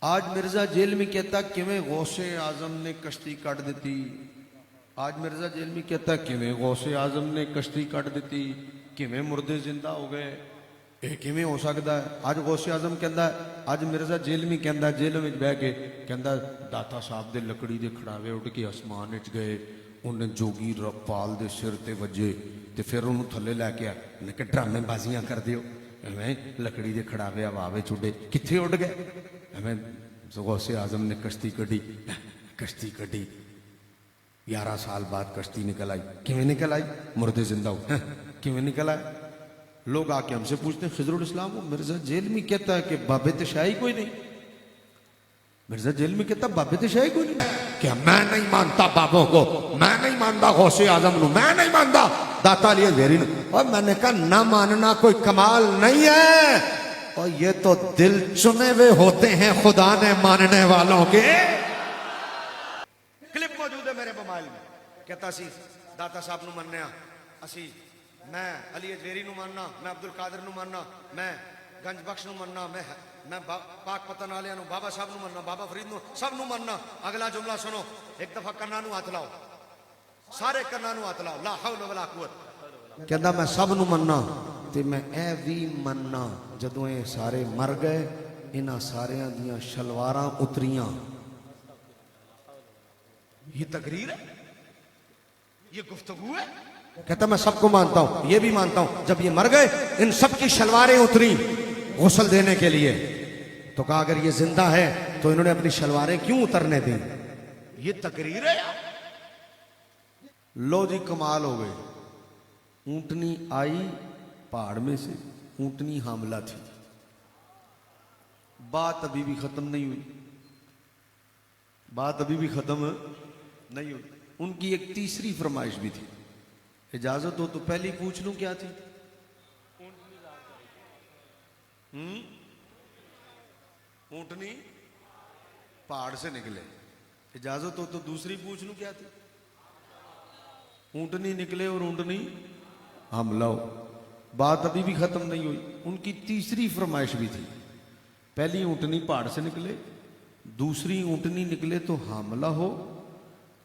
आज मिर्जा जेल में कहता किवें गौसे आजम ने कश्ती काट दी। आज मिर्जा जेल में कहता किवें गौसे आजम ने कश्ती काट दी, किवें मुर्दे जिंदा हो गए, ये किवें हो सकता है। आज गौसे आजम कहता है, आज मिर्जा जेल में कहता जेल में बह के कहता दाता साहब दे लकड़ी दे खड़ावे उठ के आसमान च गए, उन्हें जोगी रपाल दे सिर ते वजे ते फिर उन्होंने थले लैके आया, उन्हें कि ड्रामेबाजियां कर दियो, एवें लकड़ी दे खड़ावे हवा विच उड़े, कित्थे उड़ गए। एवें गौसे आजम ने कश्ती कढ़ी, कश्ती कढ़ी 11 साल बाद कश्ती निकल आई। किवें निकल आई? मुर्दे जिंदा हो, किवें निकल आए। लोग आके हमसे पूछते हैं खिजरुल इस्लाम वो मिर्जा जेल में कहता है कि बाबे तशाही कोई नहीं। मिर्जा जेल में कहता बाबे तशाही कोई नहीं। क्या मैं नहीं मानता बाबों को, मैं नहीं मानता गौसे आजम को, मैं नहीं मानता दाता अली हज़वेरी को। और मैंने कहा ना मानना कोई कमाल नहीं है, और ये तो दिल चुने हुए होते हैं खुदा ने मानने वालों के। क्लिप मौजूद है मेरे मोबाइल में। कहता सी दाता साहब नु मनने असी, मैं अली हज़वेरी नु मानना, मैं अब्दुल कादिर नु मानना, मैं गंज बख्श नु मानना, मैं पाक पतन वालियां नु, बाबा साहब नु मानना, बाबा फरीद नु, सब नु मानना। अगला जुमला सुनो, एक दफा कन्ना नु हाथ लाओ, सारे कन्ना नु हाथ लाओ, ला हौल वला कुव्वत। कहता मैं सब नु मानना ते मैं ए भी मानना जदों ये सारे मर गए इन्हां सारियां दियां शलवारां उतरियां। ये तकरीर है, ये गुफ्तगू है। कहता मैं सबको मानता हूं, ये भी मानता हूं जब ये मर गए इन सब की शलवारें उतरी गुस्ल देने के लिए। तो कहा अगर ये जिंदा है तो इन्होंने अपनी शलवारें क्यों उतरने दी? ये तकरीर है। लो जी कमाल हो गए। ऊंटनी आई पहाड़ में से, ऊंटनी हामला थी। बात अभी भी खत्म नहीं हुई, बात अभी भी खत्म नहीं हुई। उनकी एक तीसरी फरमाइश भी थी, इजाजत हो तो पहले पूछ लूं क्या थी? ऊंटनी पहाड़ से निकले, इजाजत हो तो दूसरी पूछ लूं क्या थी? ऊंटनी निकले और ऊंटनी हमला हो। बात अभी भी खत्म नहीं हुई। उनकी तीसरी फरमाइश भी थी, पहली ऊंटनी पहाड़ से निकले, दूसरी ऊंटनी निकले तो हमला हो,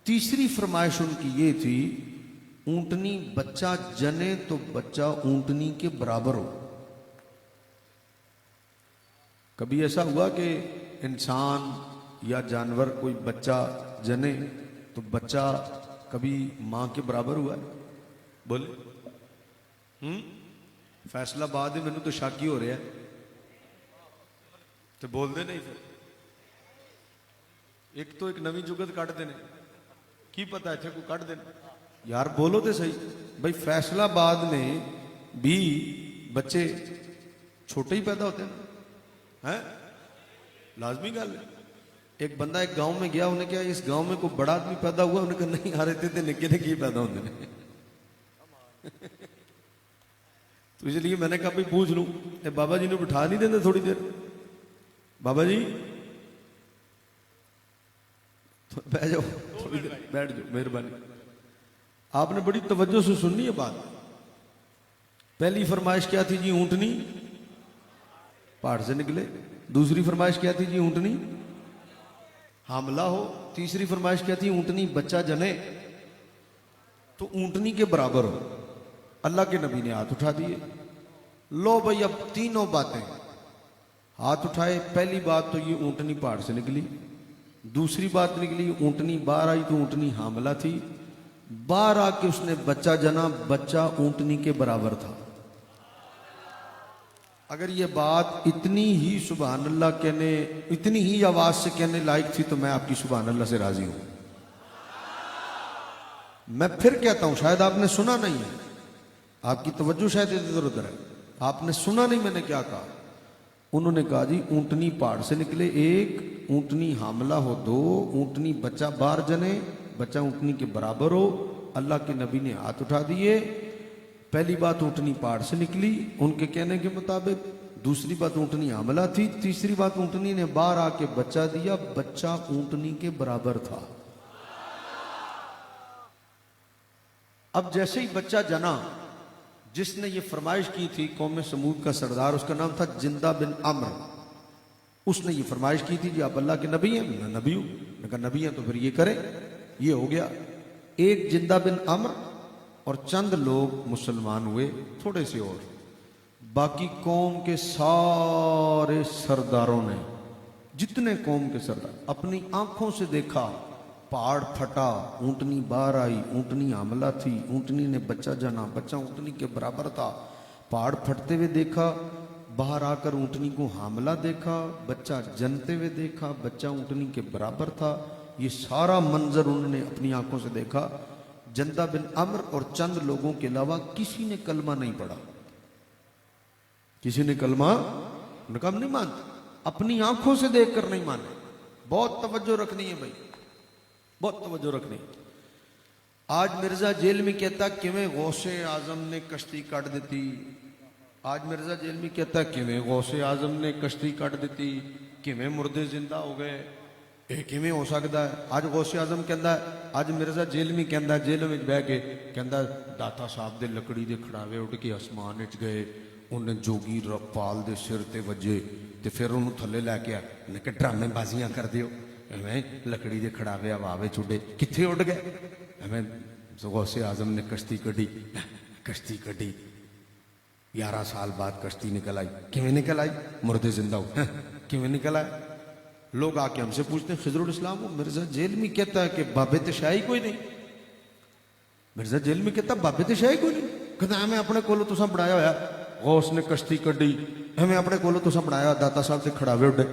तीसरी फरमाइश उनकी ये थी ऊंटनी बच्चा जने तो बच्चा ऊंटनी के बराबर हो। कभी ऐसा हुआ कि इंसान या जानवर कोई बच्चा जने तो बच्चा कभी मां के बराबर हुआ है? बोले फैसलाबाद ही मैंने तो शाकी हो रहा है तो बोलते नहीं। फिर एक तो एक नवी जुगत कट देने की पता इतने को कट देने। यार बोलो तो सही भाई, फैसलाबाद में भी बच्चे छोटे ही पैदा होते हैं, लाजमी गल है। एक बंदा एक गांव में गया, उन्हें क्या इस गांव में कोई बड़ा आदमी पैदा हुआ? उन्हें कहा नहीं, हारे थे निके निके पैदा होते हैं। तो इसलिए मैंने कहा भाई पूछ लूं। बाबा जी ने बिठा नहीं देते थोड़ी देर? बाबा जी तो बैठ जाओ, थोड़ी देर बैठ जाओ, मेहरबानी। आपने बड़ी तवज्जो से सुननी है बात। पहली फरमाइश क्या थी जी? ऊंटनी पहाड़ से निकले। दूसरी फरमाइश क्या थी जी? ऊंटनी हमला हो। तीसरी फरमाइश क्या थी? ऊंटनी बच्चा जने तो ऊंटनी के बराबर हो। अल्लाह के नबी ने हाथ उठा दिए। लो भाई अब तीनों बातें हाथ उठाए। पहली बात तो ये ऊंटनी पहाड़ से निकली, दूसरी बात निकली ऊंटनी बाहर आई तो ऊंटनी हामला थी, बाहर आके उसने बच्चा जना, बच्चा ऊंटनी के बराबर था। अगर ये बात इतनी ही सुभान अल्लाह कहने, इतनी ही आवाज से कहने लायक थी तो मैं आपकी सुभान अल्लाह से राजी हूं। मैं फिर कहता हूं, शायद आपने सुना नहीं है, आपकी तवज्जो शायद इधर उधर है, आपने सुना नहीं मैंने क्या कहा। उन्होंने कहा जी ऊंटनी पहाड़ से निकले एक, ऊंटनी हामला हो दो, ऊंटनी बच्चा बाहर जने, बच्चा ऊंटनी के बराबर हो। अल्लाह के नबी ने हाथ उठा दिए। पहली बात ऊंटनी पहाड़ से निकली उनके कहने के मुताबिक, दूसरी बात ऊंटनी हामला थी, तीसरी बात ऊंटनी ने बाहर आके बच्चा दिया, बच्चा ऊंटनी के बराबर था। अब जैसे ही बच्चा जना, जिसने ये फरमाइश की थी कौम समूद का सरदार, उसका नाम था जिंदा बिन अम्र। उसने ये फरमाइश की थी जी आप अल्लाह के नबी हैं, मैं नबी हूं। मैं कहा नबी हैं तो फिर ये करें। ये हो गया। एक जिंदा बिन अमर और चंद लोग मुसलमान हुए, थोड़े से और। बाकी कौम के सारे सरदारों ने, जितने कौम के सरदार, अपनी आंखों से देखा पहाड़ फटा, ऊंटनी बाहर आई, ऊंटनी हमला थी, ऊंटनी ने बच्चा जना, बच्चा ऊंटनी के बराबर था। पहाड़ फटते हुए देखा, बाहर आकर ऊंटनी को हमला देखा, बच्चा जनते हुए देखा, बच्चा ऊंटनी के बराबर था। ये सारा मंजर उन्होंने अपनी आंखों से देखा। जनता बिन अमर और चंद लोगों के अलावा किसी ने कलमा नहीं पढ़ा। किसी ने कलमा उनका नहीं मानते, अपनी आंखों से देखकर नहीं माने। बहुत तवज्जो रखनी है भाई, बहुत तवज्जो रखनी है। आज मिर्जा जेल में कहता किवें गौसे आजम ने कश्ती काट देती। आज मिर्जा जेल में कहता किवें गौसे आजम ने कश्ती काट देती, किवें मुर्दे जिंदा हो गए, ਇਹ ਕਿਵੇਂ ਹੋ ਸਕਦਾ ਹੈ। ਅੱਜ ਗੌਸੇ ਆਜ਼ਮ ਕਹਿੰਦਾ, ਅੱਜ ਮਿਰਜ਼ਾ ਜੇਲ੍ਹ ਵੀ ਕਹਿੰਦਾ, ਜੇਲ੍ਹ ਵਿੱਚ ਬਹਿ ਕੇ ਕਹਿੰਦਾ ਦਾਤਾ ਸਾਹਿਬ ਦੇ ਲੱਕੜੀ ਦੇ ਖੜਾਵੇ ਉੱਡ ਕੇ ਅਸਮਾਨ ਵਿੱਚ ਗਏ, ਉਹਨੇ ਜੋਗੀ ਰਖਪਾਲ ਦੇ ਸਿਰ ਤੇ ਵੱਜੇ ਤੇ ਫਿਰ ਉਹਨੂੰ ਥੱਲੇ ਲੈ ਕੇ ਆ। ਉਹਨੇ ਕਿ ਡਰਾਮੇਬਾਜ਼ੀਆਂ ਕਰਦੇ ਹੋ, ਐਵੇਂ ਲੱਕੜੀ ਦੇ ਖੜਾਵੇ ਹਵਾ ਵਿੱਚ ਉੱਡੇ, ਕਿੱਥੇ ਉੱਡ ਗਏ। ਐਵੇਂ ਗੌਸੇ ਆਜ਼ਮ ਨੇ ਕਸ਼ਤੀ ਕੱਢੀ, ਕਸ਼ਤੀ ਕੱਢੀ, 11 साल बाद कश्ती निकल आई। किवें निकल आई, मुर्दे जिंदा हो, किवें निकल आए। लोग आके हमसे पूछते हैं खिजरुल इस्लाम वो मिर्जा जेल में कहता है कि बाबे तशाही कोई नहीं। मिर्जा जेल में कहता बाबे तशाही कोई नहीं, कहता मैं अपने कोलो तुसा बनाया होया, गौस ने कश्ती कड्डी, हमें अपने कोलो तुसा बनाया, दाता साहब से खड़ावे उड्डे,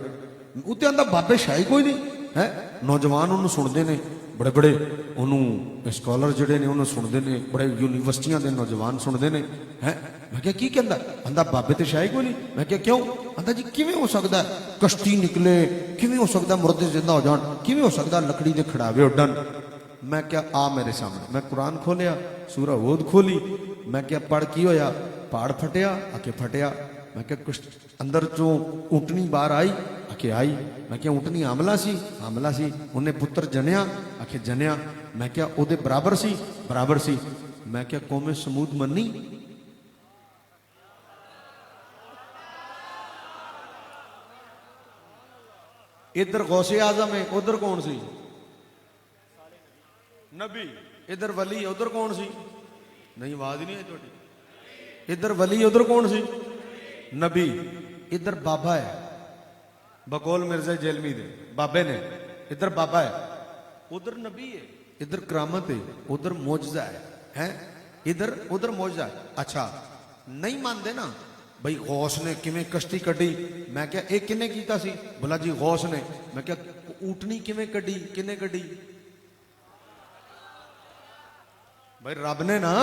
उत्ते आंदा बाबे शाही कोई नहीं है। नौजवान उन्होंने सुनते ने, बड़े बड़े उन्होंने स्कॉलर जड़े ने उन्होंने सुनते ने, बड़े यूनिवर्सिटियां के नौजवान सुनते ने हैं। मैं क्या की कहता, आंदा बाबे ते शाही कोई नहीं। मैं क्या क्यों, आंदा जी किवें हो सकता है कश्ती निकले, किवें हो सकता मुर्दे जिंदा हो जान, किवें हो सकता लकड़ी के खड़ावे उड्डन। मैं क्या आ मेरे सामने, मैं कुरान खोलिया, सूरह हूद खोली, मैं क्या पढ़ की होया, पहाड़ फटिया, आके फटिया। मैं क्या कुछ अंदर चो ऊंटनी बाहर आई, आके आई। मैं क्या ऊंटनी हमला सी, हमला सी, उन्हें पुत्र जनिया, आके जनिया। मैं क्या ओदे बराबर सी, बराबर सी। मैं क्या कौमे समूद मन्नी, इधर गौसे आजम है, उधर कौन सी नबी, इधर वली, उधर कौन सी नहीं, आवाज नहीं है थोड़ी। इधर वली, उधर कौन सी नबी। इधर बाबा है, बकौल मिर्जा जेलमी दे बाबे ने, इधर बाबा है, उधर नबी है, इधर करामत है, उधर मौजजा है, इधर उधर मौजजा है। अच्छा नहीं मानते ना भाई गौस ने किवें कश्ती कड्डी। मैं क्या एक किने कीता सी, बोला जी गौस ने। मैं क्या ऊंटनी किवें कड्डी, किने कड्डी, भाई रब ने ना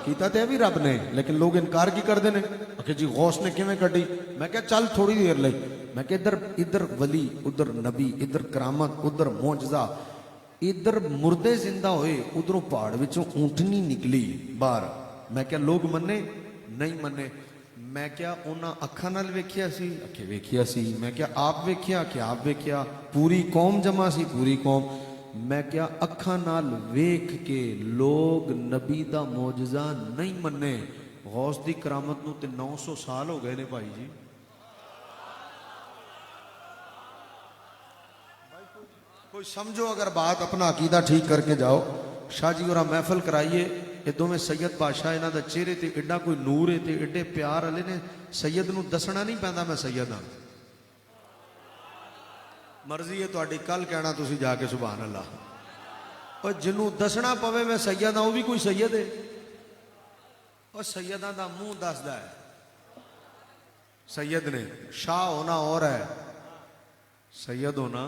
कीता ते भी रब ने, लेकिन लोग इनकार की करते ने कि जी गौस ने किवें कड्डी। मैं क्या चल थोड़ी देर लई, मैं क्या इधर इधर वली, उधर नबी, इधर करामत, उधर मौजजा, इधर मुर्दे जिंदा होए, उधरों पहाड़ विचों ऊंटनी निकली बाहर। मैं क्या लोग मन्ने नहीं मन्ने। मैं क्या उन्हां अखां नाल वेखिया सी, अखे वेखिया सी। मैं क्या आप वेखिया, कि आप वेखिया, पूरी कौम जमा सी, पूरी कौम। मैं क्या अखां नाल वेख के लोग नबी दा मौजजा नहीं मन्ने। गौस दी करामत नूं ते 900 साल हो गए ने भाई जी। कोई समझो अगर बात, अपना अकीदा ठीक करके जाओ। शाह जी और महफिल कराइए, ये दोवें सैयद बादशाह, इन्हां दा चेहरे ते एडा कोई नूर है ते एडे प्यार वाले ने। सैयद नूं दसना नहीं पैंदा मैं सैयद हां, मर्जी है तुहाडी, कल कहना तुसीं जाके सुभान अल्लाह। और जिन्हों दसना पवे मैं सैयद हां, वो भी कोई सैयद है। और सैयदां दा मुंह दसदा है, सैयद ने शाह होना और है, सैयद होना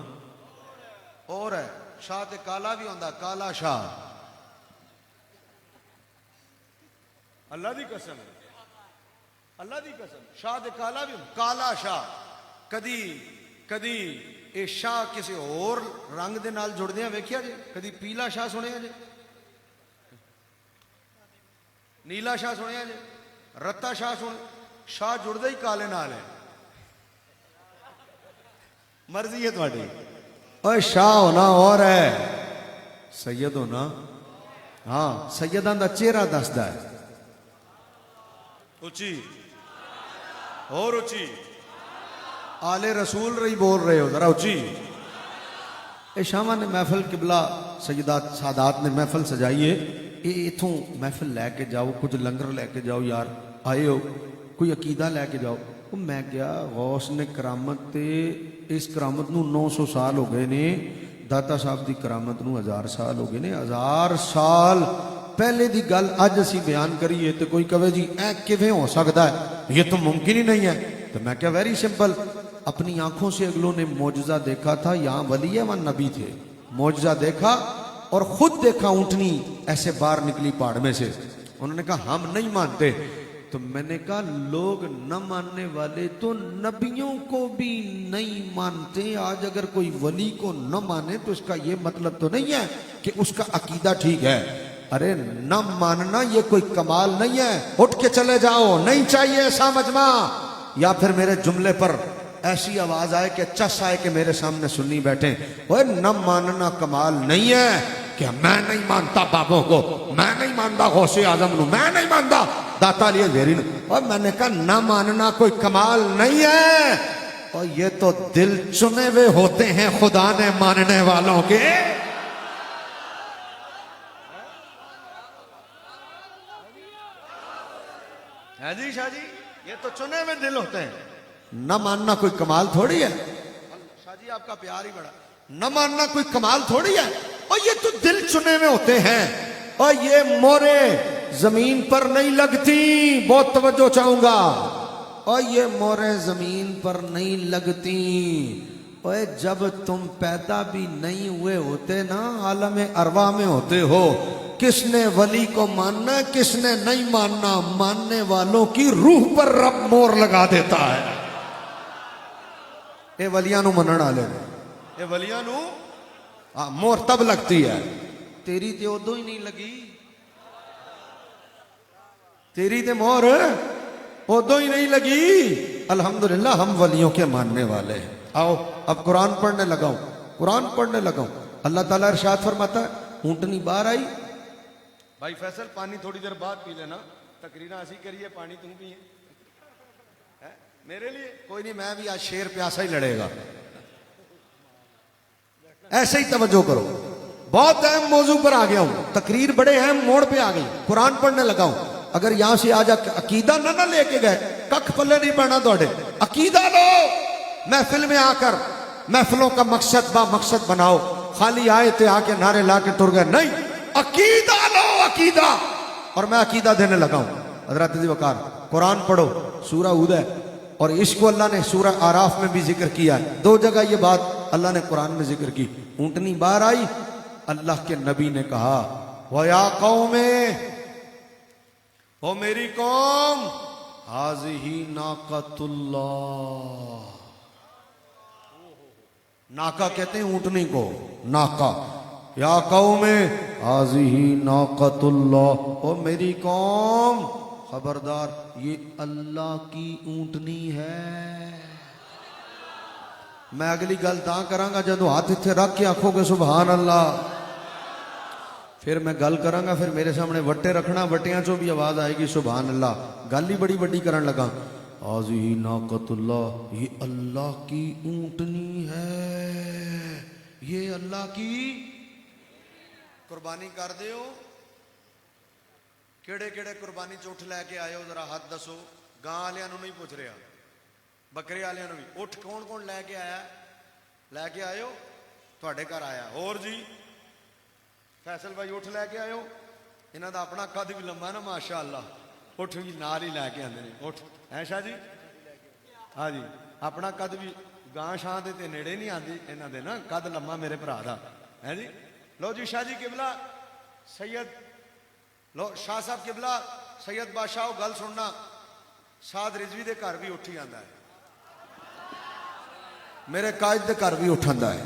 और है। शाह ते काला भी होंदा, काला शाह। अल्लाह दी कसम, अल्लाह दी कसम, शाह ते काला भी, काला शाह। कदी कदी ये शाह किसी और रंग दे नाल जुड़दियां वेखिया जे, कदी पीला शाह सुनिया जे, नीला शाह सुनिया जे, रत्ता शाह सुन, शाह जुड़दा ही काले नाल है। मर्जी है तुहाडी। ओए शाह होना और है, सैयद होना, हाँ सैयदां दा चेहरा दसदा है। उची और उची, आले रसूल रही बोल रहे हो जरा उची। शामा ने महफिल किबला सजदात सादात ने महफिल सजाई है। ये इथों महफिल लैके जाओ, कुछ लंगर लैके जाओ यार, आए हो कोई अकीदा लैके जाओ। वो मैं क्या गौस ने करामत ते इस करामत नू 900 साल हो गए ने, दाता साहब की करामत नू 1000 साल हो गए ने। 1000 साल पहले की गल अज असी बयान करिए तो कोई कहे जी ऐ किवें हो सकता है, ये तो मुमकिन ही नहीं है। तो मैं क्या वेरी सिंपल, अपनी आंखों से अगलों ने मौजजा देखा था, यहाँ वली है वहां नबी थे। मौजजा देखा और खुद देखा ऊंटनी ऐसे बाहर निकली पहाड़ में से। उन्होंने कहा हम नहीं मानते। तो मैंने कहा लोग न मानने वाले तो नबियों को भी नहीं मानते। आज अगर कोई वली को न माने तो इसका ये मतलब तो नहीं है कि उसका अकीदा ठीक है। अरे न मानना ये कोई कमाल नहीं है, उठ के चले जाओ, नहीं चाहिए ऐसा मजमा। या फिर मेरे जुमले पर ऐसी आवाज आए कि चस आए कि मेरे सामने सुन्नी बैठे, ओए न मानना कमाल नहीं है कि मैं नहीं मानता बाबों को, मैं नहीं मानता गौसे आजम नू, मैं नहीं मानता दाता लिए वेरी नू। और मैंने कहा न मानना कोई कमाल नहीं है, और ये तो दिल चुने हुए होते हैं खुदा ने मानने वालों के। है जी शाह जी, ये तो चुने हुए दिल होते हैं। न मानना कोई कमाल थोड़ी है। शाह जी आपका प्यार ही बड़ा। न मानना कोई कमाल थोड़ी है, और ये तो दिल चुने हुए होते हैं। और ये मोरे जमीन पर नहीं लगती, बहुत तवज्जो चाहूंगा। और ये मोरे जमीन पर नहीं लगती। और जब तुम पैदा भी नहीं हुए होते ना, आलम अरवा में होते हो। किसने वली को मानना, किसने नहीं मानना, मानने वालों की रूह पर रब मोर लगा देता है। ये वलियां नू मनण वाले, ये वलियां नू मोर तब लगती है। तेरी ते उदों ही नहीं लगी, तेरी ते मोर उदों ही नहीं लगी। अल्हम्दुलिल्लाह हम वलियों के मानने वाले हैं। आओ अब कुरान पढ़ने लगाऊं, कुरान पढ़ने लगाऊं। अल्लाह ताला इरशाद फरमाता है, ऊंटनी बाहर आई। भाई फैसल पानी थोड़ी देर बाद पी लेना, तकरीरा ऐसी करिए, पानी तुम पिए मेरे लिए। कोई नहीं, मैं भी आज शेर प्यासा ही लड़ेगा। ऐसे ही तवज्जो करो, बहुत अहम मौजू पर आ गया हूं, तकरीर बड़े अहम मोड़ पे आ गई, कुरान पढ़ने लगा हूं। अगर यहां से आज अकीदा ना लेके गए, कख पल्ले नहीं पड़ना थोड़े। अकीदा लो, महफिल में आकर महफिलों का मकसद बा मकसद बनाओ। खाली आए थे आके नारे ला के टुर गए, नहीं, अकीदा लो, अकीदा। और मैं अकीदा देने लगा हूं। हजरत जी वकार, कुरान पढ़ो, सूरा हूद है, और इसको अल्लाह ने सूरा आराफ में भी जिक्र किया है। 2 जगह ये बात अल्लाह ने कुरान में जिक्र की। ऊंटनी बाहर आई, अल्लाह के नबी ने कहा, वया कौमे, ओ मेरी कौम, हाज़िही नाकतुल्लाह। नाका कहते हैं ऊंटनी को, नाका। या कौमे हाज़िही नाकतुल्लाह, ओ मेरी कौम खबरदार, ये अल्लाह की ऊंटनी है। मैं अगली गल तां करांगा जदों हाथ इत्थे रख के आखोगे सुभान अल्लाह। फिर मैं गल करांगा, फिर मेरे सामने वट्टे रखना, वट्टियां चों भी आवाज आएगी सुभान अल्लाह। गल ही बड़ी बड़ी करन लगा। हाज़िही नाकतुल्लाह, ये अल्लाह की ऊंटनी है, ये अल्लाह की कुर्बानी कर दो। केड़े केड़े कुर्बानी च उठ लैके आए हो, जरा हाथ दसो। गां वालियां नूं नहीं पुछ रहा, बकरे वालियां नूं भी। उठ कौन कौन लैके आया? लैके आयो, तुहाडे घर आया। होर जी फैसल भाई उठ लैके आयो। इन्हां दा अपना कद भी लंबा ना माशा अल्लाह, उठ भी नाल ही लैके आंदे ने। उठ है शाह जी, हाँ जी, अपना कद भी गां शां दे ते नेड़े नहीं आंदी इन्हां दे ना, कद लम्मा मेरे भरा दा है जी। लो जी शाह जी किबला सैयद, लो शाह साहब किबला सैयद बादशाह गल सुनना, साद रिजवी दे घर भी उठी आंदा है, मेरे कायद दे घर भी उठ आंदा है।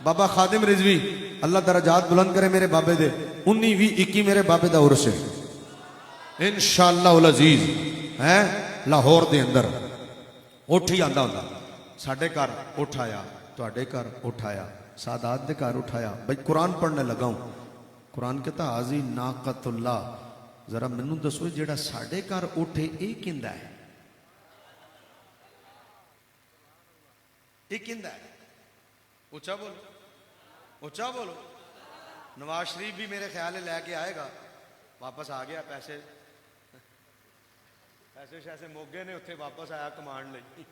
बाबा खादिम रिजवी अल्लाह दरजात बुलंद करे मेरे बाबे दे। 19, 20, 21 मेरे बाबे दा उर्स है इंशाअल्लाह उल अजीज है लाहौर दे अंदर। उठ ही आंदा हुंदा, साडे घर उठ आया, तुहाडे घर उठ आया, सादात दे घर उठाया। भाई कुरान पढ़ने लगा हूं। कुरान कहता हाज़ी नाकतुल्लाह। जरा मैनू दसो जेड़ा साडे घर उठे ये किंदा है? ये किंदा है? ऊंचा बोलो, ऊंचा बोलो। नवाज शरीफ भी मेरे ख्याल है लैके आएगा, वापस आ गया, पैसे पैसे शैसे मोगे ने उत्थे वापस आया कमांड लई।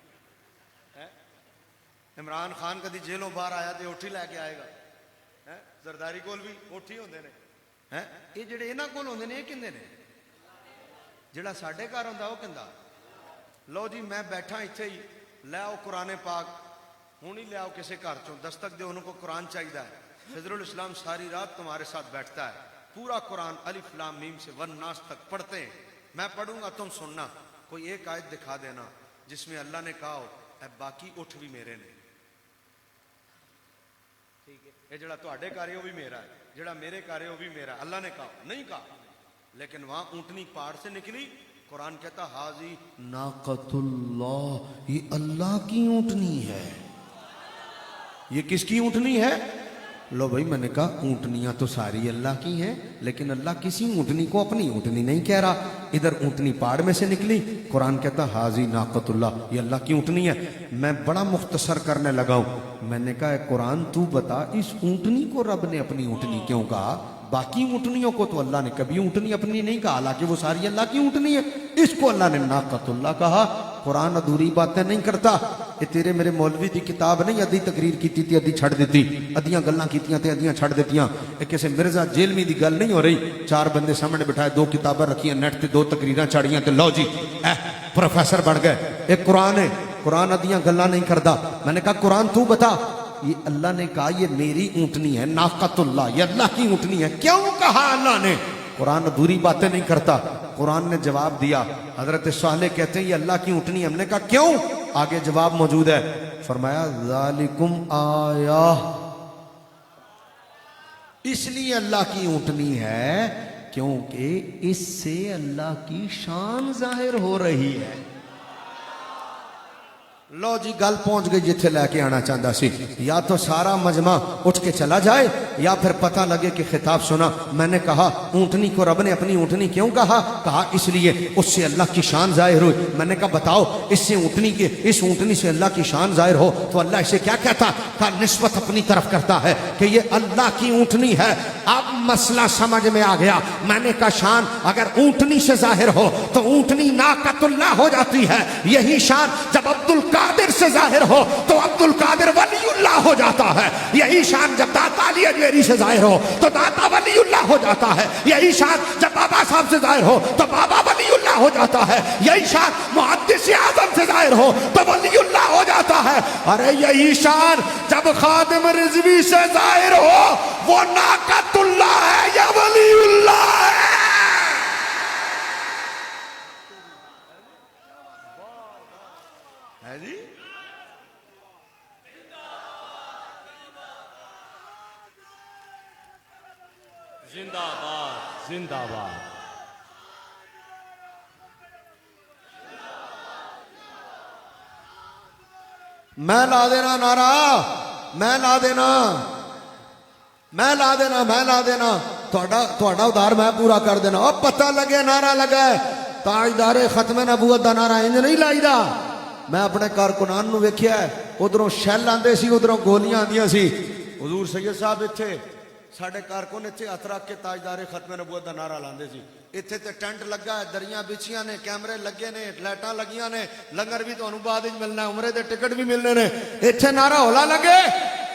इमरान खान कदी जेलों बाहर आया तो उठ ही लैके आएगा है। जरदारी कोल भी उठ ही होंदे ने है। ये जेडे इन्हां कोल होंदे ने ये किंदे ने? जेड़ा साडे घर होंदा वो किंदा? लो जी मैं बैठा इत्थे ही, ले आओ कुरान पाक, हुण ही ले आओ किसी घर चों, दस्तक दे, उनको कुरान चाहिए है। खिजरुल इस्लाम सारी रात तुम्हारे साथ बैठता है, पूरा कुरान अलिफ लाम मीम से वन नास तक पढ़ते हैं। मैं पढ़ूंगा तुम सुनना, कोई एक आयत दिखा देना जिसमें अल्लाह ने कहा हो बाकी उठ भी मेरे ने। ठीक है, ये जड़ा तुहाडे घर है वो भी मेरा है, जड़ा मेरे घर है वो भी मेरा। अल्लाह ने कहा नहीं कहा, लेकिन वहां ऊंटनी पहाड़ से निकली, कुरान कहता हाजी नाकतुल्लाह, ये अल्लाह की ऊंटनी है। ये किसकी ऊंटनी है? लो भाई, मैंने कहा ऊंटनियां तो सारी अल्लाह की हैं, लेकिन अल्लाह किसी ऊंटनी को अपनी ऊंटनी नहीं कह रहा। इधर ऊंटनी पहाड़ में से निकली, कुरान कहता हाजी नाकतुल्लाह, ये अल्लाह की ऊंटनी है। मैं बड़ा मुख्तसर करने लगा हूं। मैंने कहा कुरान तू बता, इस ऊंटनी को रब ने अपनी ऊंटनी क्यों कहा? बाकी ऊंटनियों को तो अल्लाह ने कभी ऊंटनी अपनी नहीं कहा, हालांकि वो सारी अल्लाह की ऊंटनी है। इसको अल्लाह ने नाकतुल्लाह कहा। कुरान अधूरी बातें नहीं करता। ये तेरे मेरे मौलवी की किताब नहीं, अद्धी तकरीर की थी अद्धी छड़ दी, अद्धियां गल्लां कीतियां ते अद्धियां छड़ दित्तियां। ये किसी मिर्जा जेलमी की गल नहीं हो रही। चार बंदे सामने बिठाए, दो किताबां रखियां नेट ते, दो तकरीरां चाड़ियां ते लो जी प्रोफेसर बन गए। एक कुरान है, कुरान अद्धियां गल्लां नहीं करता। मैंने कहा कुरान तू बता, ये अल्लाह ने कहा ये मेरी ऊंटनी है, नाकतुल्लाह, ये अल्लाह की ऊंटनी है। क्यों कहा अल्लाह ने? कुरान अधूरी बातें नहीं करता। कुरान ने जवाब दिया। हजरत साले कहते हैं ये अल्लाह की ऊंटनी। हमने कहा क्यों? आगे जवाब मौजूद है। फरमाया ज़ालिकुम आया, इसलिए अल्लाह की ऊंटनी है क्योंकि इससे अल्लाह की शान जाहिर हो रही है। लो जी गल पहुंच गई जिथे लैके आना चाहता सी। या तो सारा मजमा उठ के चला जाए, या फिर पता लगे कि खिताब सुना। मैंने कहा ऊंटनी को रब ने अपनी ऊंटनी क्यों कहा? कहा इसलिए उससे अल्लाह की शान जाहिर हुई। मैंने कहा बताओ, इससे ऊंटनी के, इस ऊंटनी से अल्लाह की शान जाहिर हो तो अल्लाह इसे क्या कहता? कहा निस्बत अपनी तरफ करता है कि ये अल्लाह की ऊंटनी है। अब मसला समझ में आ गया। मैंने कहा शान अगर ऊंटनी से जाहिर हो तो ऊंटनी नाकतुल्लाह हो जाती है। यही शान जब अब्दुल कादिर से जाहिर हो तो अब्दुल कादिर वलीउल्लाह हो जाता है। यही शान जब दाता अली अजमेरी से जाहिर हो तो दाता वलीउल्लाह हो जाता है। यही शान जब बाबा साहब से जाहिर हो तो बाबा वलीउल्लाह हो जाता है। यही शान मुहद्दिस आज़म से जाहिर हो तो वलीउल्लाह हो जाता है। अरे यही शान जब खादिम रिजवी से जाहिर हो वो नाकतुल्लाह है या वलीउल्लाह है। जी जिंदाबाद जिंदाबाद। मैं ला देना नारा, मैं ला देना, मैं ला देना, मैं ला देना, थोड़ा उधार मैं पूरा कर देना। अब पता लगे नारा लगा ताजदारे खत्मे नबूवत दा नारा इंज नहीं लाईदा। मैं अपने कारकुनान नूं वेखिया, उधरों शैल आंदे सी, उधरों गोलियां आंदियां सी। हुजूर सैयद साहब इत्थे साडे कारकुन इत्थे हथ रख के ताजदारे खत्मे नबूवत दा नारा लांदे सी। इत्थे ते टेंट लगा है, दरियां बिछियां ने, कैमरे लगे ने, लाइटां लगियां ने, लंगर भी तुहानूं बाद विच मिलना, उमरे दे टिकट भी मिलने ने। इत्थे नारा होला लगे,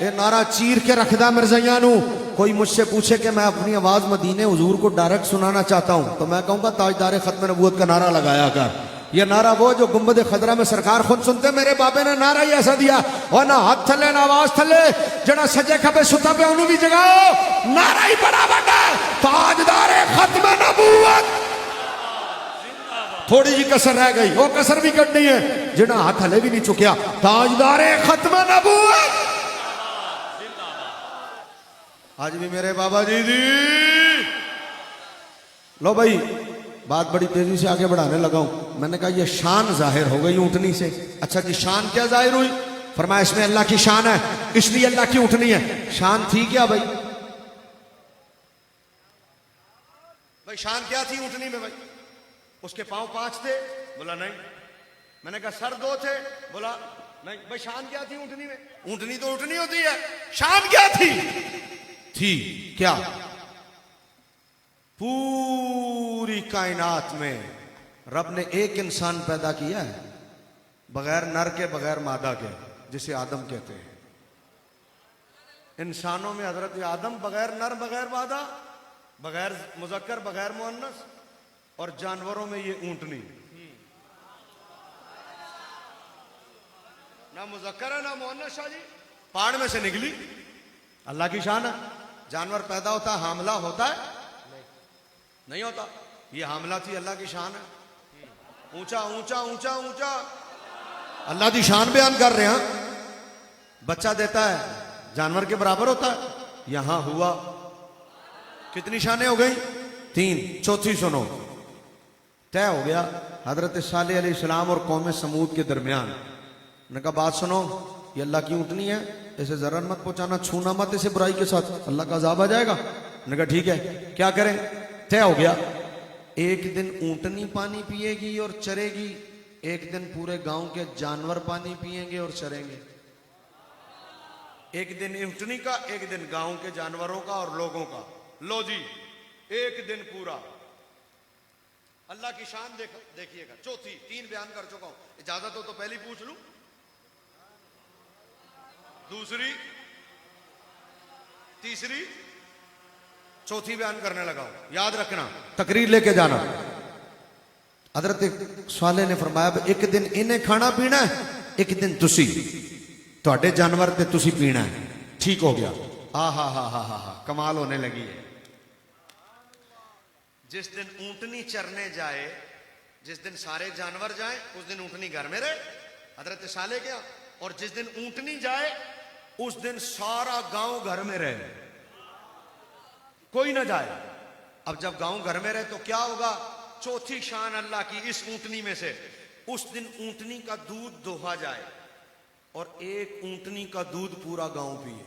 ये नारा चीर के रखदा मिर्जाइयां नूं। कोई मुझसे पूछे कि मैं अपनी आवाज मदीने हुजूर को डायरेक्ट सुनाना चाहता हूं तो मैं कहूंगा ताजदारे खत्मे नबूवत का नारा लगाया कर। ये नारा वो जो गुंबद खदरा में सरकार खुद सुनते, मेरे बाबे ने नारा ही ऐसा दिया, और ना हाथ थले ना आवाज थले, जड़ा सजे खबे सुता पे उन्होंने भी जगाओ। नारा ही बड़ा बड़ा ताजदारे खत्मे नबूवत। थोड़ी जी कसर रह गई, वो कसर भी कटनी है, जिन्हें हाथ हले भी नहीं चुकिया। ताजदारे खत्मे नबूवत। आज भी मेरे बाबा जी दी। लो भाई बात बड़ी तेजी से आगे बढ़ाने लगा हूं। मैंने कहा ये शान जाहिर हो गई ऊंटनी से। अच्छा जी शान क्या जाहिर हुई? फरमाया इसमें अल्लाह की शान है, इसलिए अल्लाह की ऊंटनी है। शान थी क्या भाई? भाई शान क्या थी ऊंटनी में? भाई उसके पांव 5 थे? बोला नहीं। मैंने कहा सर 2 थे? बोला नहीं भाई, शान क्या थी ऊँटनी में? ऊँटनी तो ऊँटनी होती है, शान क्या थी क्या? पूरी कायनात में रब ने एक इंसान पैदा किया है बगैर नर के, बगैर मादा के, जिसे आदम कहते हैं। इंसानों में हजरत आदम बगैर नर, बगैर मादा, बगैर मुजक्कर, बगैर मुअन्नस, और जानवरों में ये ऊँटनी, ना मुजक्कर है ना मुअन्नस। शाह जी पहाड़ में से निकली, अल्लाह की शान है। जानवर पैदा होता है, हामला होता है? नहीं होता। ये हामला थी, अल्लाह की शान है। ऊंचा ऊंचा ऊंचा ऊंचा, अल्लाह की शान बयान कर रहे हैं। बच्चा देता है, जानवर के बराबर होता है। यहां हुआ, कितनी शानें हो गई? 3, चौथी सुनो। तय हो गया हजरत सालेह अलैहिस्सलाम और कौम समूद के दरमियान। ने कहा बात सुनो, ये अल्लाह की ऊँटनी है, इसे जरा मत पहुंचाना, छूना मत इसे बुराई के साथ, अल्लाह का अजाब आ जाएगा। ने कहा ठीक है, क्या करें? तय हो गया, एक दिन ऊँटनी पानी पिएगी और चरेगी, एक दिन पूरे गांव के जानवर पानी पिएंगे और चरेंगे। एक दिन ऊँटनी का, एक दिन गांव के जानवरों का और लोगों का। लो जी, एक दिन पूरा। अल्लाह की शान देखिएगा। चौथी, 3 बयान कर चुका हूं, इजाजत हो तो पहली पूछ लूं, दूसरी, तीसरी, चौथी बयान करने लगा हूं। याद रखना, तकरीर लेके जाना। हजरत साले ने फरमाया एक दिन इन्हें खाना पीना है, एक दिन तुसी, तुहाडे जानवर ते तुसी पीना है। ठीक हो गया। हा, कमाल होने लगी है। जिस दिन ऊँटनी चरने जाए, जिस दिन सारे जानवर जाए, उस दिन ऊँटनी घर में रहे, हजरत साले क्या। और जिस दिन ऊँटनी जाए, उस दिन सारा गांव घर में रहे, कोई ना जाए। अब जब गांव घर में रहे तो क्या होगा? चौथी शान अल्लाह की इस ऊँटनी में से, उस दिन ऊँटनी का दूध दोहा जाए और एक ऊँटनी का दूध पूरा गांव पिए।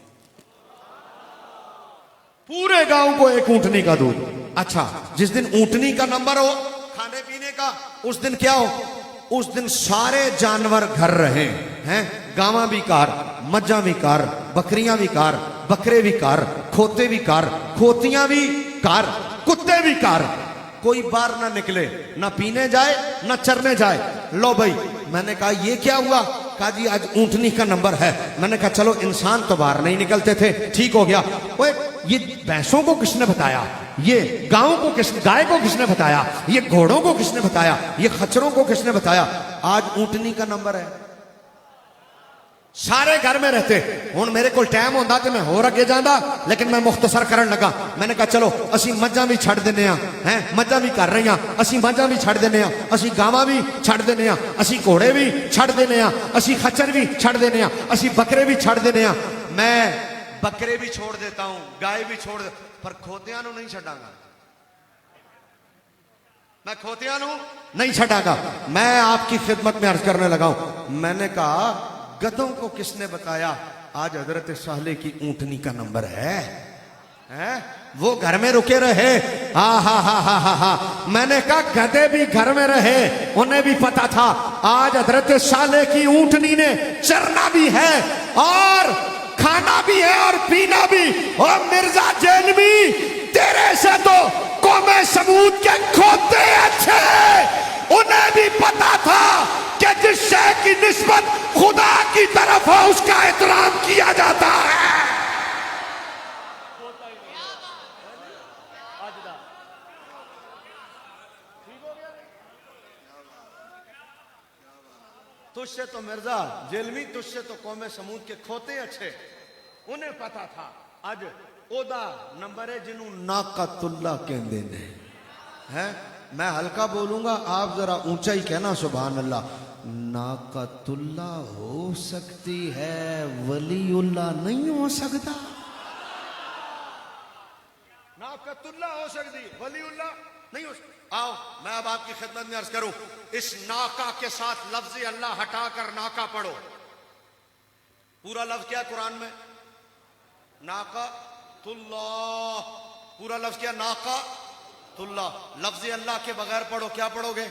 पूरे गांव को एक ऊँटनी का दूध। अच्छा, जिस दिन ऊँटनी का नंबर हो खाने पीने का, उस दिन क्या हो? उस दिन सारे जानवर घर रहे हैं, गावा भी कार, मज्जा भी कार, बकरियां भी कार, बकरे भी कार, खोते भी कार, खोतियां भी कार, कुत्ते भी कार। कोई बाहर ना निकले, ना पीने जाए ना चरने जाए। लो भाई, मैंने कहा ये क्या हुआ? कहा जी आज ऊँटनी का नंबर है। मैंने कहा चलो, इंसान तो बाहर नहीं निकलते थे, ठीक हो गया। ओए, ये भैंसों को किसने बताया? ये गायों को गाय को किसने बताया? ये घोड़ों को किसने बताया? ये खच्चरों को किसने बताया? आज ऊँटनी का नंबर है। सारे घर में रहते। हुण मेरे को टाइम होंदा ते मैं होर अगे जांदा, लेकिन मैं मुख्तसर करन लगा। मैंने कहा चलो असी मज्जां भी छड़ देने हैं, मज्जां भी कर रही, असी मज्जां भी छड़ देने, असी गावां भी छड़ देने, असी घोड़े भी छड़ देने, असी खच्चर भी छड़ देने, असी बकरे भी छड़ देने। मैं बकरे भी छोड़ देता हूं, गाय भी छोड़ दे, पर खोतियां नूं नहीं छड्डांगा। मैं खोतियां नूं नहीं छड्डांगा। मैं आपकी खिदमत में अर्ज करने लगा हूं। मैंने कहा गधों को किसने बताया आज हजरत साले की ऊँटनी का नंबर है? वो घर में रुके रहे। हा। मैंने कहा गधे भी घर में रहे, उन्हें भी पता था आज हजरत साले की ऊँटनी ने चरना भी है और खाना भी है और पीना भी। और मिर्जा जेलवी, तेरे से तो कौमे समूद के खोते अच्छे। उन्हें भी पता था कि जिस शय की निस्बत खुदा की तरफ है उसका एहतराम किया जाता है। तुझसे तो मिर्जा जेलवी, तुझसे तो कौमे समूद के खोते अच्छे। उन्हें पता था अज ओदा नंबर है जिन्हों नाकतुल्ला कहते हैं। मैं हल्का बोलूंगा, आप जरा ऊंचा ही कहना सुभान अल्लाह। नाकतुल्ला हो सकती है, वलीउल्ला नहीं हो सकता। नाकतुल्ला हो सकती, वलीउल्ला नहीं हो सकता। आओ मैं अब आपकी खिदमत में अर्ज करूं, इस नाका के साथ लफ्ज अल्लाह हटाकर नाका पढ़ो। पूरा लफ्ज क्या कुरान में? नाका तुल्ला। पूरा लफ्ज क्या? नाका तुल्ला। लफ्ज अल्लाह के बगैर पढ़ो, क्या पढ़ोगे?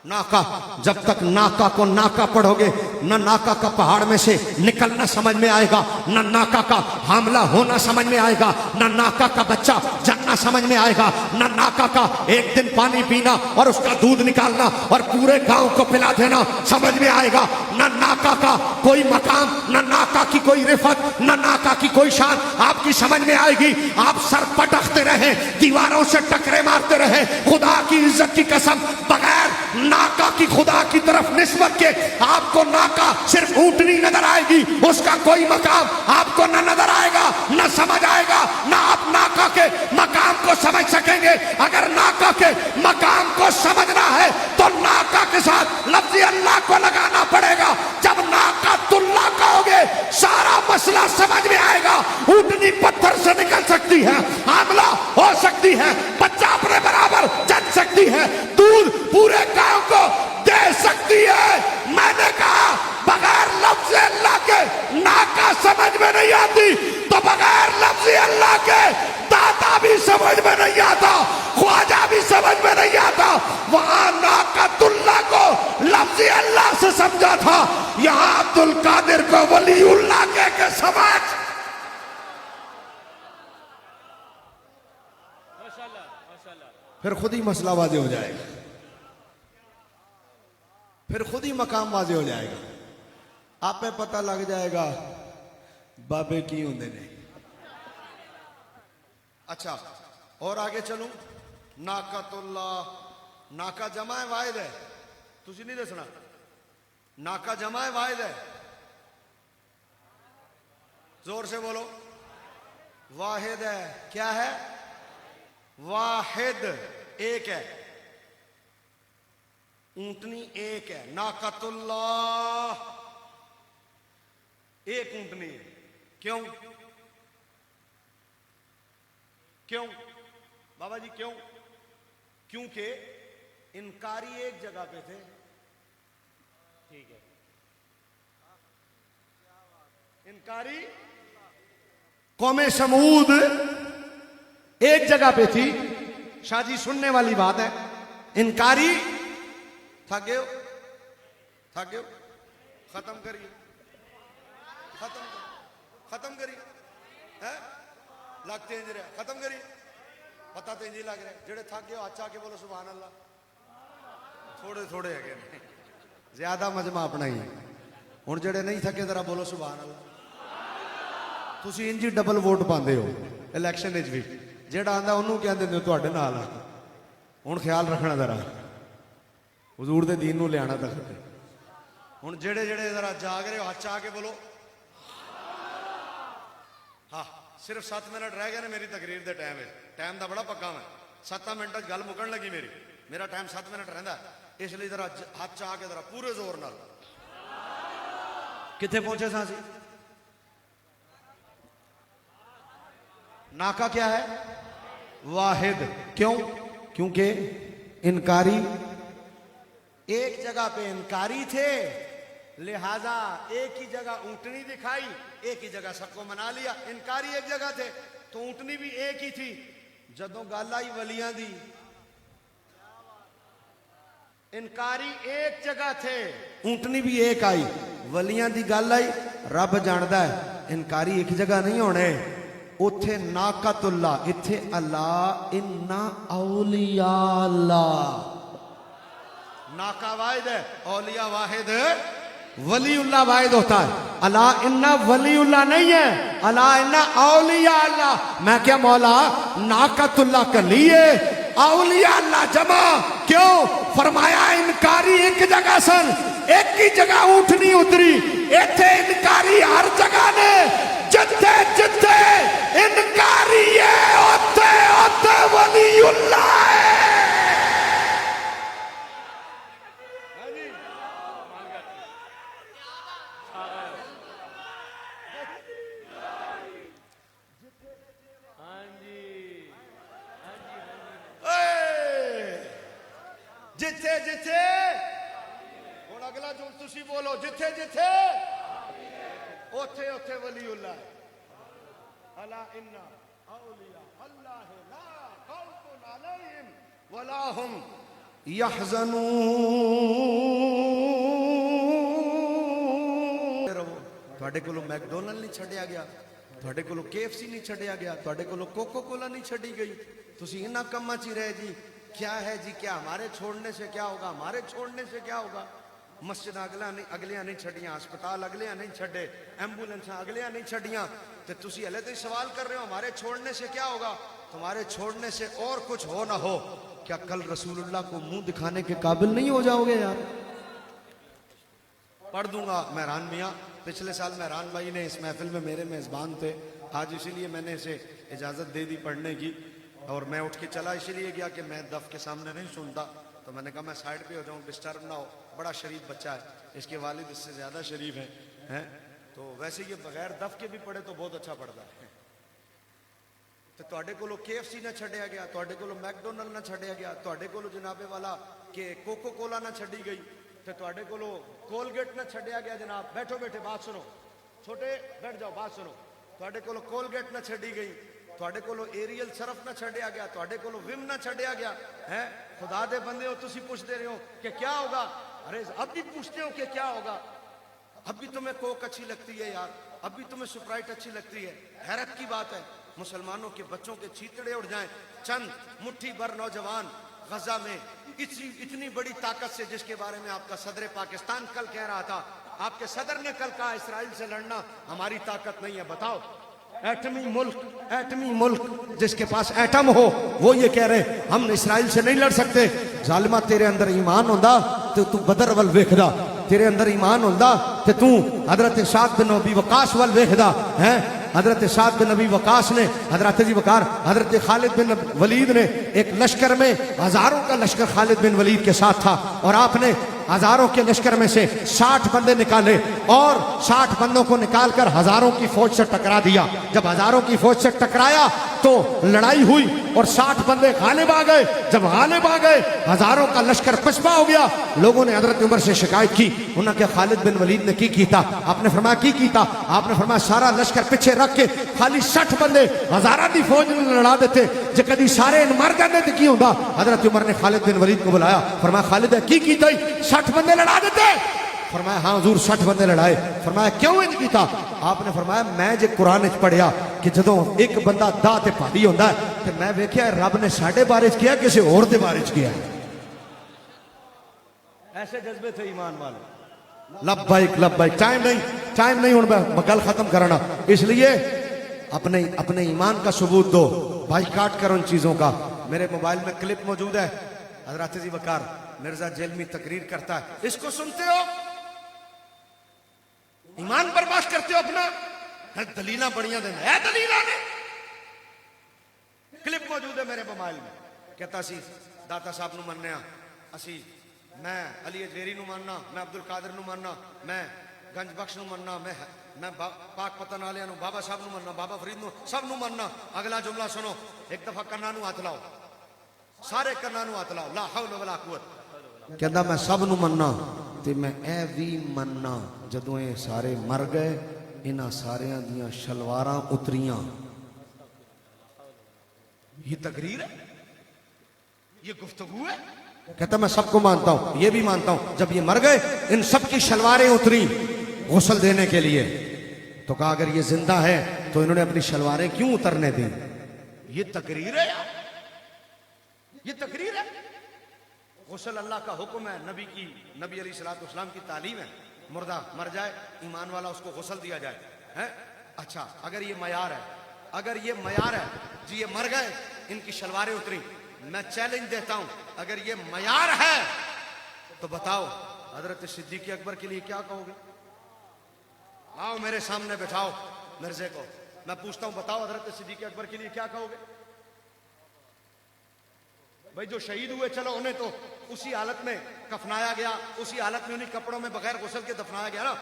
नाका, जब तक नाका को नाका पढ़ोगे न नाका का पहाड़ में से निकलना समझ में आएगा, न नाका का हमला होना समझ में आएगा, न नाका का बच्चा जन्ना समझ में आएगा, न नाका का एक दिन पानी पीना और उसका दूध निकालना और पूरे गांव को पिला देना समझ में आएगा, न नाका का कोई मकाम, न नाका की कोई रिफत, न नाका की कोई शान आपकी समझ में आएगी। आप सर पटकते रहे, दीवारों से टकरे मारते रहे, खुदा की इज्जत की कसम बगैर नाका की खुदा की तरफ निस्बत के आपको नाका सिर्फ ऊंटनी नजर आएगी, उसका कोई मकाम आपको न नजर आएगा, न समझ आएगा, न आप नाका के मकाम को समझ सकेंगे। अगर नाका के मकाम को समझना है तो नाका के साथ लफ्ज़ अल्लाह को लगाना पड़ेगा। जब नाका तुल्ला कहोगे सारा मसला समझ में आएगा। ऊंटनी पत्थर से निकल सकती है, हमला हो सकती है, बच्चा अपने बराबर जन सकती है, दूध पूरे गांव को दे सकती है। मैंने कहा बगैर लफ्ज़ अल्लाह के नाका समझ में नहीं आती तो बगैर लफ्ज़ अल्लाह के दाता भी समझ में नहीं आता, ख्वाजा भी समझ में नहीं आता। वहां नाकातुल्लाह को लफ्ज़ अल्लाह से समझा था, यहां अब्दुल कादिर को वलीउल्लाह के समझ। फिर खुद ही मसला वाज़े हो जाएगा, फिर खुद ही मकाम वाज़े हो जाएगा, आप पे पता लग जाएगा बाबे की होंदे ने। अच्छा और आगे चलूं, नाकातुल्लाह, नाका जमा है वाहिद है, तुझे नहीं दसना, नाका जमा है वाहिद है, जोर से बोलो, वाहिद है। क्या है? वाहिद, एक है, ऊंटनी एक है। नाकातुल्लाह एक ऊंटनी है। क्यों? क्यों बाबा जी क्यों? क्योंकि इनकारी एक जगह पे थे। ठीक है, इनकारी कौमे समूद एक जगह पे थी। शाजी सुनने वाली बात है, इनकारी थक गए हो, थक गए हो, खत्म करिए, खत्म करिए, है लगते इंज रहा, खत्म करिए, पता तो इंज ही लग रहा है। जेड़े थक गए हो अच्छा के बोलो सुभान अल्लाह। थोड़े थोड़े है, ज्यादा मजमा अपना ही। हुण जेड़े नहीं थके जरा बोलो सुभान अल्लाह। तुसी इंज ही डबल वोट पाते हो इलैक्शन विच भी, जेड़ा आंदा उन्होंने कहते हो तुहाडे नाल आ। हुण ख्याल रखना जरा, हुजूर दे दीन नूं लियाना तक। हुण जेड़े जेड़े जरा जाग रहे हो हाथ चा के बोलो। हाँ सिर्फ 7 मिनट रह गए ने मेरी तकरीर दे टाइम। टाइम दा बड़ा पक्का मैं 7 मिनट गल मुकन लगी मेरी, मेरा टाइम 7 मिनट रहिंदा, इसलिए जरा हाथ चा के जरा पूरे जोर नाल। किथे पहुंचे सा सी? नाका क्या है? वाहिद। क्यों? क्योंकि इनकारी एक जगह पे इनकारी थे, लिहाजा एक ही जगह ऊंटनी दिखाई, एक ही जगह सबको मना लिया। इनकारी एक जगह थे तो ऊंटनी भी एक ही थी। जदों गल आई वलियां दी, इनकारी एक जगह थे, ऊंटनी भी एक आई। वलियां दी गल आई, रब जानदा है इनकारी एक जगह नहीं होने। उथे नाकातुल्ला, इथे अल्लाह इन्ना औलिया अल्लाह। नाका वाहिद है, औलिया वाहिद, वलीउल्लाह वाहिद होता है। अला इन्ना वलीउल्लाह नहीं है, अला इन्ना औलिया अल्लाह। मैं क्या मौला नाकातुल्लाह कर लिए, औलिया अल्लाह जमा। क्यों? फरमाया इनकारी एक जगह सन, एक ही जगह ऊंटनी उतरी। इथे इनकारी हर जगह ने, जिथे जिथे इनकारी है उथे उथे वलीउल्लाह है। जिथे जिथे, हुण अगला जो तुसी बोलो, जिथे जिथे ओथे ओथे वलीउल्लाह है। अला इन्ना औलिया अल्लाह ला खौफुन अलैहिम वला हुम यहज़नू ਤੁਹਾਡੇ ਕੋਲੋਂ ਮੈਕਡੋਨਲਡ ਨਹੀਂ ਛੱਡਿਆ ਗਿਆ, ਤੁਹਾਡੇ ਕੋਲੋਂ KFC नहीं छड़िया गया, ਤੁਹਾਡੇ ਕੋਲੋਂ कोको कोला नहीं छड़ी गई, तुसी इन्हां कम्मां च ही रहे जी। क्या है जी, क्या हमारे छोड़ने से क्या होगा, हमारे छोड़ने से क्या होगा। मस्जिद अगलियां नहीं छड़ियां, अस्पताल अगलियां नहीं छड़े, एंबुलेंस अगलियां नहीं छड़ियां, तो तुसी हले तो सवाल कर रहे हो हमारे छोड़ने से क्या होगा। तुम्हारे छोड़ने से और कुछ हो ना हो, क्या कल रसूलुल्लाह को मुंह दिखाने के काबिल नहीं हो जाओगे यार। पढ़ दूंगा मेहरान मियाँ, पिछले साल मेहरान भाई ने इस महफिल में मेरे मेज़बान थे, आज इसीलिए मैंने इसे इजाज़त दे दी पढ़ने की, और मैं उठ के चला इसीलिए गया कि मैं दफ के सामने नहीं सुनता, तो मैंने कहा मैं साइड पे हो जाऊँ, डिस्टर्ब ना हो। बड़ा शरीफ बच्चा है, इसके वालिद इससे ज़्यादा शरीफ हैं, तो वैसे ये बगैर दफ के भी पढ़े तो बहुत अच्छा पढ़ता है। तो ਤੁਹਾਡੇ ਕੋਲੋਂ KFC ना छड़िया गया, ਤੁਹਾਡੇ ਕੋਲੋਂ मैकडोनल्ड ना छड़िया गया, ਤੁਹਾਡੇ ਕੋਲੋਂ जनाबे वाला कि कोको कोला ना छड़ी गई, तो ਤੁਹਾਡੇ ਕੋਲੋਂ कोलगेट ना छड़िया गया। जनाब बैठो, बैठे बात सुनो, छोटे बैठ जाओ बात सुनो। ਤੁਹਾਡੇ ਕੋਲੋਂ कोलगेट ना छड़ी गई, ਤੁਹਾਡੇ ਕੋਲੋਂ एरियल सरफ ना छड़िया गया, ਤੁਹਾਡੇ ਕੋਲੋਂ विम ना छड़िया गया है। खुदा दे बंदे हो, तुसी पूछते रहे हो कि क्या होगा। अरे अब भी पूछते हो कि क्या होगा। अब भी तुम्हें कोक अच्छी लगती है यार, अब भी तुम्हें स्प्राइट अच्छी लगती है। हैरत की बात है, मुसलमानों के बच्चों के चीतड़े उड़ जाएं। चंद मुट्ठी भर नौजवान गजा में इतनी बड़ी ताकत से, जिसके बारे में आपका सदर पाकिस्तान कल कह रहा था, आपके सदर ने कल कहा इसराइल से लड़ना हमारी ताकत नहीं है। बताओ, एटमी मुल्क जिसके पास एटम हो, वो ये कह रहे हम इसराइल से नहीं लड़ सकते। जालिमा, तेरे अंदर ईमान होंदा तो तू बदर वल वेखदा, तेरे अंदर ईमान होंदा तो तू हजरत साद बिन अबी वकास वल वेखदा है। हजरत साद बिन अबी वकास ने, हजरत खालिद बिन वलीद ने एक लश्कर में, हजारों का लश्कर खालिद बिन वलीद के साथ था, और आपने हजारों के लश्कर में से 60 बंदे निकाले, और 60 बंदों को निकालकर हजारों की फौज से टकरा दिया। जब हजारों की फौज से टकराया तो लड़ाई हुई और 60 बंदे गालिब आ गए। जब गालिब आ गए, हजारों का लश्कर पिछपा हो गया। लोगों ने हजरत उमर से शिकायत की, उन्होंने कहा खालिद बिन वलीद ने की था। आपने फरमाया की कीता। आपने फरमाया सारा लश्कर पीछे रख के खाली 60 बंदे हजारा की फौज में लड़ा देते, जे कभी सारे मर जाते तो की होता। हजरत उमर ने खालिद बिन वलीद को बुलाया, फरमाया खालिद की कीता, 60 बंदे लड़ा देते। फरमाया हाँ हुजूर 60 बंदे लड़ाए। फरमाया क्यों इंज कीता। आपने फरमाया मैं जे कुरान पढ़िया कि जदों एक बंदा दाह ते भारी होंदा है, ते मैं वेख्या रब ने साडे बारे च किया, किसी होर दे बारे च किया। ऐसे जज्बे थे ईमान वाले। लब्बाइक टाइम नहीं, हुण मैं गल खत्म करना, इसलिए अपने ईमान का सबूत दो, बाइकाट करो इन चीजों का। मेरे मोबाइल में क्लिप मौजूद है, हजरत जी वकार मिर्जा जेलमी तकरीर करता है, इसको सुनते हो, ईमान बर्बाद करते हो अपना। दलीला बढ़िया देना है, दलीला ने क्लिप मौजूद है मेरे मोबाइल में। कहता सी दाता साहब नू मनने असी, मैं अली अजवेरी नू मानना, मैं अब्दुल कादिर नू मानना, मैं गंज बख्श नू मानना, मैं पाक पतन वालियां नू, बाबा साहब नू मानना, बाबा फरीद नू, सब नू मानना। अगला जुमला सुनो, एक दफा कन्ना नू हाथ लाओ, सारे कन्ना नू हाथ लाओ, ला हौल वला कुव्वत। कहता मैं सब नू मन्ना ते मैं ए भी मन्ना, जदों ये सारे मर गए, इन्हां सारियां दियां शलवारां उतरियां। ये तकरीर है, ये गुफ्तगू है। कहता मैं सबको मानता हूं, ये भी मानता हूं जब ये मर गए इन सब की शलवारें उतरी गुस्ल देने के लिए। तो कहा अगर ये जिंदा है तो इन्होंने अपनी शलवारें क्यों उतरने दी। ये तकरीर है यार, ये तकरीर है। गुस्ल अल्लाह का हुक्म है, नबी अलैहिस्सलाम की तालीम है। मुर्दा मर जाए, ईमान वाला उसको गुस्ल दिया जाए, है? अच्छा, अगर ये मयार है जी, ये मर गए इनकी शलवारें उतरी, मैं चैलेंज देता हूं, अगर ये मयार है तो बताओ हजरत सिद्दीक अकबर के लिए क्या कहोगे। आओ मेरे सामने बैठाओ मिर्जे को, मैं पूछता हूं, बताओ हजरत सिद्दीक अकबर के लिए क्या कहोगे। भाई जो शहीद हुए, चलो उन्हें तो उसी हालत में कफनाया गया, उसी हालत में उन्हीं कपड़ों में बगैर गुस्ल के दफनाया गया ना।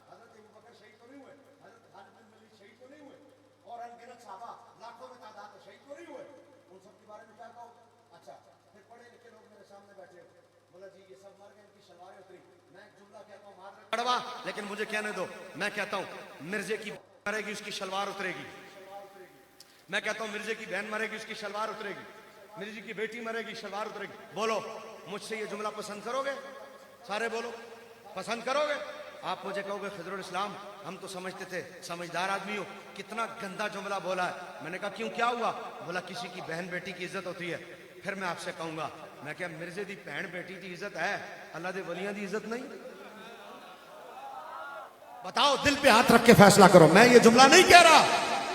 लेकिन मुझे कहने दो, मैं कहता हूं मिर्जे की मरेगी उसकी शलवार उतरेगी, मैं कहता हूं मिर्जे की बहन मरेगी उसकी शलवार उतरेगी। मेरी जी की बेटी मरेगी, शलवार उतरेगी। बोलो मुझसे ये जुमला पसंद करोगे? सारे बोलो, पसंद करोगे? आप मुझे कहोगे खजरुल इस्लाम हम तो समझते थे, समझदार आदमी हो, कितना गंदा जुमला बोला है। मैंने कहा क्यों, क्या हुआ? बोला किसी की बहन बेटी की इज्जत होती है। फिर मैं आपसे कहूंगा, मैं क्या मिर्जे दी भैन बेटी की इज्जत है, अल्लाह दे वलियां दी इज्जत नहीं? बताओ, दिल पे हाथ रख के फैसला करो। मैं ये जुमला नहीं कह रहा,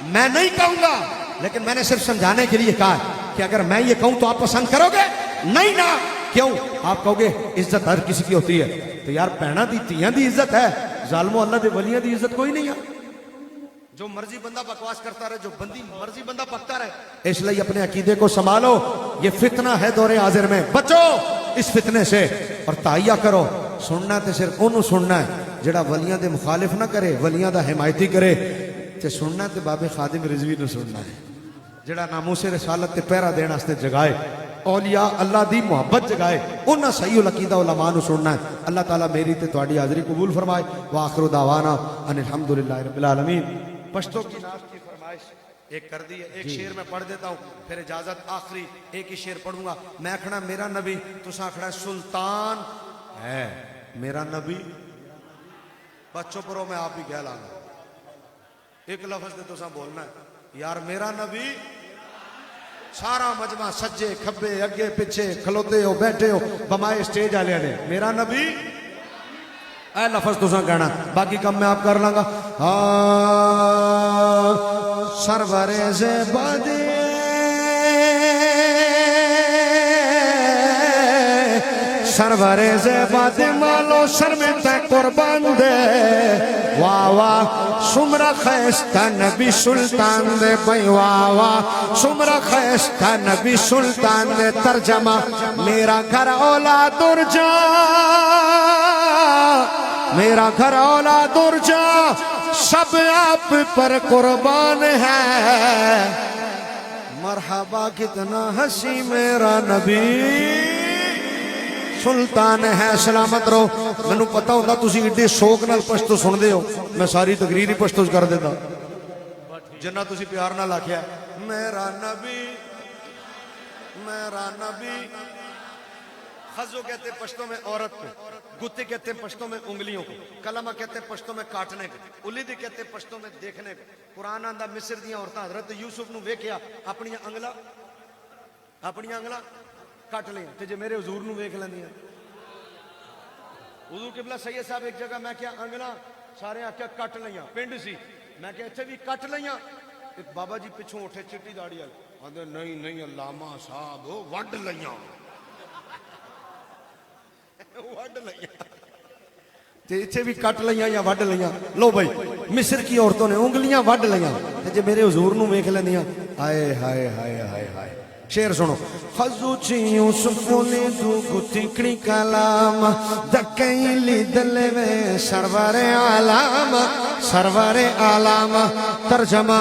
मैं नहीं कहूंगा, लेकिन मैंने सिर्फ समझाने के लिए कहा कि अगर मैं ये कहूं तो आप पसंद करोगे? नहीं ना। क्यों? आप कहोगे इज्जत हर किसी की होती है। तो यार भैना दी तियां दी इज्जत है, जालमो अल्लाह दे वलियां दी इज्जत कोई नहीं है। जो मर्जी बंदा बकवास करता रहे, जो बंदी मर्जी बंदा पकता रहे। इसलिए अपने अकीदे को संभालो, ये फितना है दौरे हाजिर में, बचो इस फितने से और ताइया करो। सुनना तो सिर्फ उन्होंने सुनना है जेड़ा वलियां दे मुखालिफ ना करे, वलियां दा हिमायती करे। ते सुनना ते बाबे खादिम रिजवी नु सुनना है, जेड़ा नामूसे रिसालत ते पहरा देने वास्ते जगाए, औलिया अल्लाह दी मोहब्बत जगाए, उन्हां सही अकीदा उलमा नु सुनना है। अल्लाह ताला मेरी ते तुहाडी हाज़री कबूल फरमाए। व आखिरु दावाना अनिल हम्दुलिल्लाहि रब्बिल आलमीन। पश्तो की नाश की फरमाइश एक कर दी है, एक शेर मैं पढ़ देता हूँ, फिर इजाजत। आखिरी एक ही शेर पढ़ूंगा। मैं आखना मेरा नबी, तुसा आखना सुल्तान है मेरा नबी। बच्चों पर मैं आप ही कह लाऊंगा, एक लफ्ज से तुसा बोलना है यार मेरा नबी। सारा मजमा सज्जे खब्बे अगे पिछे खलोते हो बैठे हो बमाए स्टेज वाले ने मेरा नबी ऐ लफ्ज तुसा कहना, बाकी काम मैं आप कर लांगा। सरवरे से बदे सरवरे से बादे मालो सर में तय कुर्बान दे। वाह वाह सुमरा खैस्ता नबी सुल्तान दे, भाई वाह वाह सुमरा खैस्ता नबी सुल्तान दे। तर्जमा मेरा घर औलाद दुर्जा, मेरा घर औलाद दुर्जा, सब आप पर कुर्बान है। मरहबा कितना हंसी मेरा नबी सुल्तान है। सलामत रहो। मैनू पता होता तुसी एडे शौक नाल पश्तो सुनते हो, मैं सारी तकरीर ही पश्तो कर देता जिन्ना तुसी प्यार नाल आख्या मेरा नबी मेरा नबी। खजो कहते हैं पश्तो में औरत को, गुत्ते कहते हैं पश्तो में उंगलियों को, कलमा कहते हैं पश्तो में काटने को, उलिद कहते हैं पश्तो में देखने को। कुरान आंदा मिस्र दी औरतां हजरत यूसुफ नू वेख्या अपनी अंगला कट लिया, ते जे मेरे हुजूर नू वेख लैंदियां। हुजूर किबला सैयद साहब एक जगह मैं क्या अंगला सारे आख्या कट लिया, पिंड सी, मैं क्या इत्थे भी कट लिया। एक बाबा जी पिछों उठे चिट्टी दाड़ी वाले, आंदे नहीं नहीं अल्लामा साहब वड लिया वड लिया, ते इत्थे भी कट लिया या वड लिया। लो भाई मिस्र की औरतों ने उंगलियां वड लिया, ते जे मेरे हुजूर नू वेख लैंदियां। हाय हाय हाय हाय हाय। शेर सुनो। खजुची यूसुफुली दू गुतिकड़ी कलाम दकैली दलवे सरवरे आलाम सरवरे आलाम। तर्जमा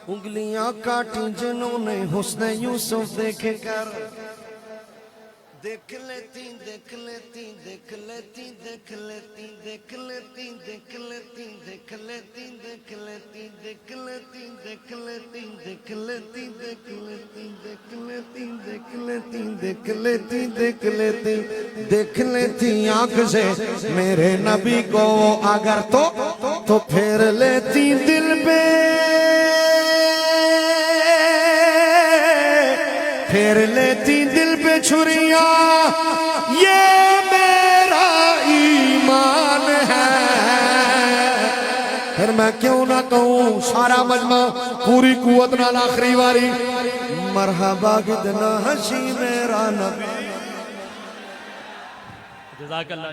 उंगलियां काटी जिन्होंने हुस्न यूसुफ देख कर, देख लेती देख लेती देख लेती देख लेती देख लेती देख लेती देख लेती देख लेती देख लेती देख लेती देख लेती देख लेती देख लेती देख लेती देख लेती देख लेती देख लेती आंख से मेरे नबी को अगर तो फेर लेती दिल पे, फेर लेती दिल पे छुरिया। ये मेरा ईमान है। फिर मैं क्यों ना कहूं सारा मजमा पूरी कुवत नाल आखिरी वारी मरहबा कितना हंसी मेरा नबी। जज़ाकल्लाह।